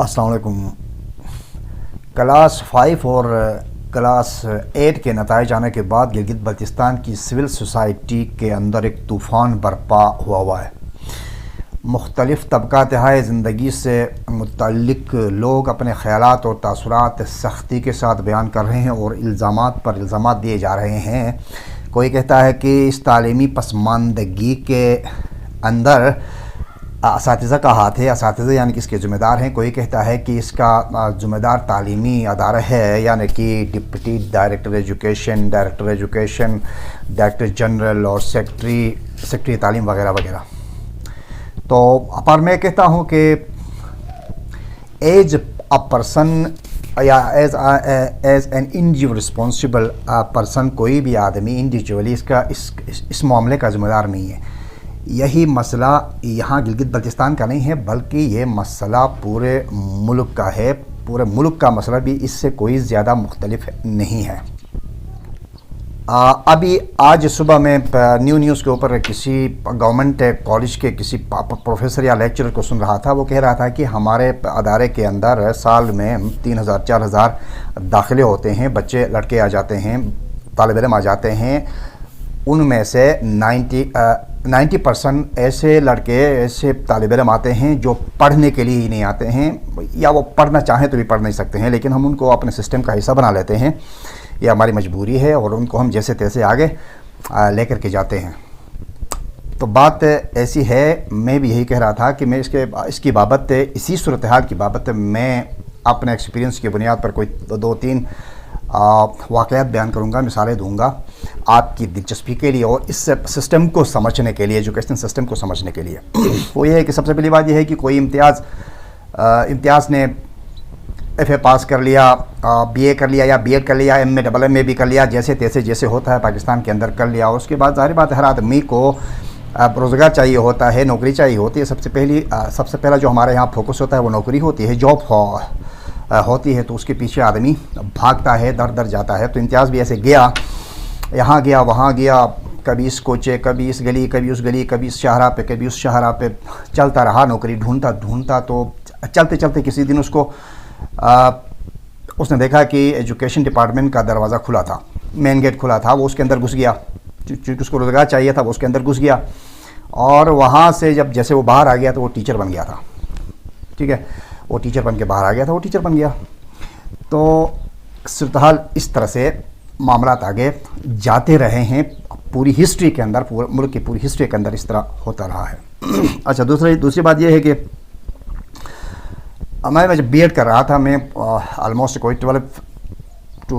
अस्सलाम वालेकुम। क्लास 5 और क्लास 8 के नताइज आने के बाद गिलगित बल्तिस्तान की सिविल सोसाइटी के अंदर एक तूफ़ान बर्पा हुआ है। मुख्तलिफ़ तबक़ात हाय ज़िंदगी से मुतल्लिक़ लोग अपने ख़यालात और तासुरात सख्ती के साथ बयान कर रहे हैं और इल्ज़ामात पर इल्ज़ामात दिए जा रहे हैं। कोई कहता है कि इस तालीमी पसमानदगी के अंदर असातिज़ा का हाथ है, असातिज़ा यानी कि इसके ज़िम्मेदार हैं। कोई कहता है कि इसका ज़िम्मेदार तालीमी अदारा है, यानी कि deputy director education, director general और सेक्रेटरी तालीम वगैरह वगैरह। तो पर मैं कहता हूँ कि एज अ पर्सन या as an individual responsible person कोई भी आदमी इंडिविजुअली इस मामले का ज़िम्मेदार नहीं है। यही मसला यहाँ गिलगित बल्तिस्तान का नहीं है, बल्कि ये मसला पूरे मुल्क का है। पूरे मुल्क का मसला भी इससे कोई ज़्यादा मुख्तलिफ नहीं है। अभी आज सुबह में न्यूज़ के ऊपर किसी गवर्नमेंट कॉलेज के किसी प्रोफेसर या लेक्चरर को सुन रहा था। वो कह रहा था कि हमारे अदारे के अंदर साल में 3000-4000 दाखिले होते हैं, बच्चे लड़के आ जाते हैं, तालिब इल्म आ जाते हैं। उनमें से 90% ऐसे लड़के, ऐसे तालिब इल्म आते हैं जो पढ़ने के लिए ही नहीं आते हैं, या वो पढ़ना चाहें तो भी पढ़ नहीं सकते हैं, लेकिन हम उनको अपने सिस्टम का हिस्सा बना लेते हैं। ये हमारी मजबूरी है और उनको हम जैसे तैसे आगे लेकर के जाते हैं। तो बात ऐसी है, मैं भी यही कह रहा था कि मैं इसकी बाबत, इसी सूरत हाल की बाबत मैं अपने एक्सपीरियंस की बुनियाद पर कोई 2-3 वाक़यात बयान करूँगा, मिसालें दूँगा आपकी दिलचस्पी के लिए और इस सिस्टम को समझने के लिए, एजुकेशन सिस्टम को समझने के लिए। वो ये है कि सबसे पहली बात यह है कि कोई इम्तियाज़ ने FA पास कर लिया, BA कर लिया या BEd कर लिया, MA MA भी कर लिया, जैसे तैसे जैसे होता है पाकिस्तान के अंदर कर लिया। उसके बाद ज़ाहिर बात है हर आदमी को रोज़गार चाहिए होता है, नौकरी चाहिए होती है। सबसे पहला जो हमारे यहाँ फोकस होता है वो नौकरी होती है, जॉब होती है। तो उसके पीछे आदमी भागता है, दर दर जाता है। तो इम्तियाज़ भी ऐसे गया, यहाँ गया वहाँ गया, कभी इस कोचे, कभी इस गली, कभी उस गली, कभी इस शाहरा पे, कभी उस शाहरा पे चलता रहा, नौकरी ढूंढता। तो चलते चलते किसी दिन उसने देखा कि एजुकेशन डिपार्टमेंट का दरवाज़ा खुला था, मेन गेट खुला था। वो उसके अंदर घुस गया, क्योंकि उसको रोज़गार चाहिए था। वो उसके अंदर घुस गया और वहाँ से जब जैसे वो बाहर आ गया तो वो टीचर बन गया था। ठीक है, वो टीचर बन के बाहर आ गया था, वो टीचर बन गया। तो सूरत-ए-हाल इस तरह से मामला आगे जाते रहे हैं। पूरी हिस्ट्री के अंदर, पूरे मुल्क की पूरी हिस्ट्री के अंदर इस तरह होता रहा है। अच्छा, दूसरी बात यह है कि मैं जब BEd कर रहा था, मैं ऑलमोस्ट कोई 12 to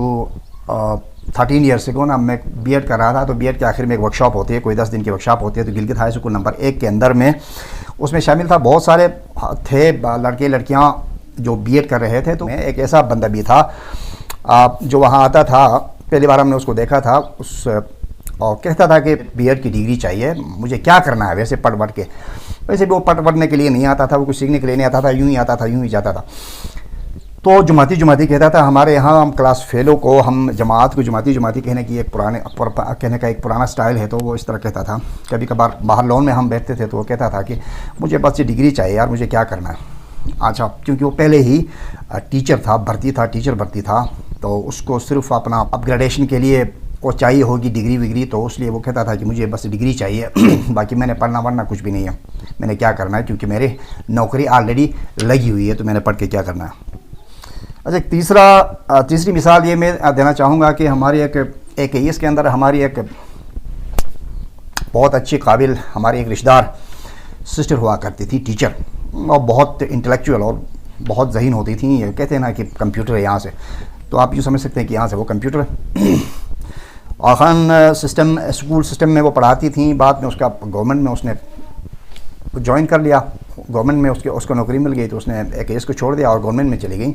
13 ईयर्स से ना मैं BEd कर रहा था। तो BEd के आखिर में एक वर्कशॉप होती है, कोई 10 दिन की वर्कशॉप होती है। तो गिलगित हाई स्कूल नंबर 1 के अंदर में उसमें शामिल था, बहुत सारे थे लड़के लड़कियां जो BEd कर रहे थे। तो एक ऐसा बंदा भी था जो वहाँ आता था। पहली बार हमने उसको देखा था, और कहता था कि BEd की डिग्री चाहिए, मुझे क्या करना है। वैसे पढ़ के, वैसे भी वो पढ़ने के लिए नहीं आता था, वो कुछ सीखने के लिए नहीं आता था, यूं ही आता था, यूं ही जाता था। तो जुमाती कहता था हमारे यहाँ हम क्लास फेलो को, हम जमात को जुमाती कहने की कहने का एक पुराना स्टाइल है। तो वो इस तरह कहता था। कभी कभार बाहर लॉन में हम बैठते थे तो वो कहता था कि मुझे बस ये डिग्री चाहिए यार, मुझे क्या करना है। अच्छा, क्योंकि वो पहले ही टीचर भर्ती था, तो उसको सिर्फ अपना अपग्रेडेशन के लिए वो चाहिए होगी डिग्री विग्री। तो इसलिए वो कहता था कि मुझे बस डिग्री चाहिए, बाकी मैंने पढ़ना वढ़ना कुछ भी नहीं है, मैंने क्या करना है, क्योंकि मेरी नौकरी ऑलरेडी लगी हुई है, तो मैंने पढ़ के क्या करना है। अच्छा, तीसरी मिसाल ये मैं देना चाहूँगा कि हमारी एक इसके अंदर हमारी एक बहुत अच्छी काबिल हमारी एक रिश्तेदार सिस्टर हुआ करती थी, टीचर, और बहुत इंटेलेक्चुअल और बहुत ज़हीन होती थी। ये कहते हैं ना कि कंप्यूटर है यहाँ से, तो आप यूँ समझ सकते हैं कि यहाँ से वो कंप्यूटर है। और ख़ान स्कूल सिस्टम में वो पढ़ाती थी। बाद में उसका गवर्नमेंट में उसने ज्वाइन कर लिया, गवर्नमेंट में उसको नौकरी मिल गई। तो उसने एक इसको छोड़ दिया और गवर्नमेंट में चली गई।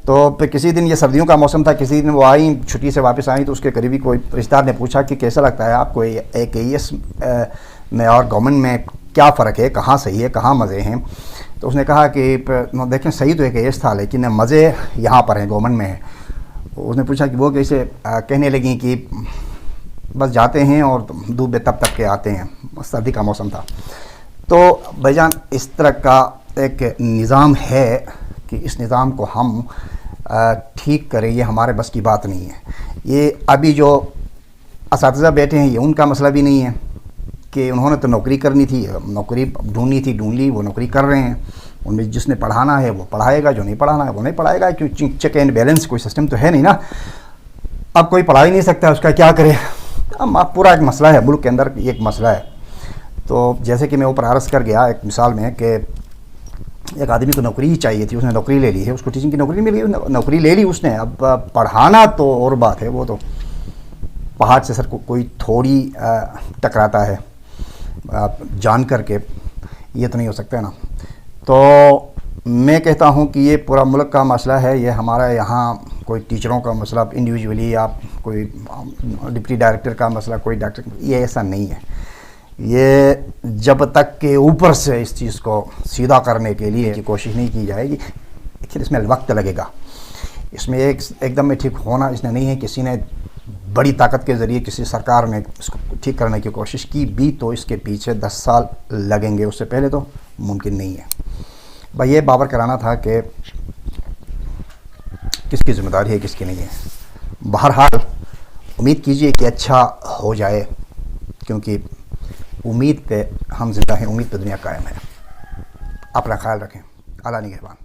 तो फिर किसी दिन, ये सर्दियों का मौसम था, किसी दिन वो आई, छुट्टी से वापस आई। तो उसके करीबी कोई रिश्तेदार ने पूछा कि कैसा लगता है आपको एक AES में और गवर्नमेंट में क्या फ़र्क है, कहाँ सही है, कहाँ मज़े हैं। तो उसने कहा कि देखें, सही तो एक AES था, लेकिन मज़े यहाँ पर हैं, गवर्नमेंट में है। उसने पूछा कि वो कैसे, कहने लगी कि बस जाते हैं और धूप में तप के आते हैं, सर्दी का मौसम था। तो भाईजान इस तरह का एक निज़ाम है कि इस निज़ाम को हम ठीक करें, ये हमारे बस की बात नहीं है। ये अभी जो असातिज़ा बैठे हैं, ये उनका मसला भी नहीं है कि उन्होंने तो नौकरी करनी थी, नौकरी ढूंढनी थी, ढूंढ ली, वो नौकरी कर रहे हैं। उनमें जिसने पढ़ाना है वो पढ़ाएगा, जो नहीं पढ़ाना है वो नहीं पढ़ाएगा, क्योंकि चेक एंड बैलेंस कोई सिस्टम तो है नहीं ना। अब कोई पढ़ा ही नहीं सकता, उसका क्या करे। अब पूरा एक मसला है, मुल्क के अंदर एक मसला है। तो जैसे कि मैं ऊपर अर्ज़ कर गया एक मिसाल में कि एक आदमी को नौकरी ही चाहिए थी, उसने नौकरी ले ली है, उसको टीचिंग की नौकरी मिल गई, नौकरी ले ली उसने। अब पढ़ाना तो और बात है, वो तो पहाड़ से सर कोई थोड़ी टकराता है जान करके, ये तो नहीं हो सकता है ना। तो मैं कहता हूँ कि ये पूरा मुल्क का मसला है, ये हमारा यहाँ कोई टीचरों का मसला इंडिविजुअली या कोई डिप्टी डायरेक्टर का मसला, कोई डॉक्टर, ये ऐसा नहीं है। ये जब तक के ऊपर से इस चीज़ को सीधा करने के लिए की कोशिश नहीं की जाएगी, फिर इसमें वक्त लगेगा। इसमें एकदम में ठीक होना इसने नहीं है। किसी ने बड़ी ताकत के ज़रिए किसी सरकार ने इसको ठीक करने की कोशिश की भी तो इसके पीछे 10 साल लगेंगे, उससे पहले तो मुमकिन नहीं है। भाई ये बावर कराना था कि किसकी ज़िम्मेदारी है, किसकी नहीं है। बहरहाल उम्मीद कीजिए कि अच्छा हो जाए, क्योंकि उम्मीद पे हम जिंदा हैं, उम्मीद पे दुनिया कायम है। अपना ख्याल रखें। अल्लाह निगहबान।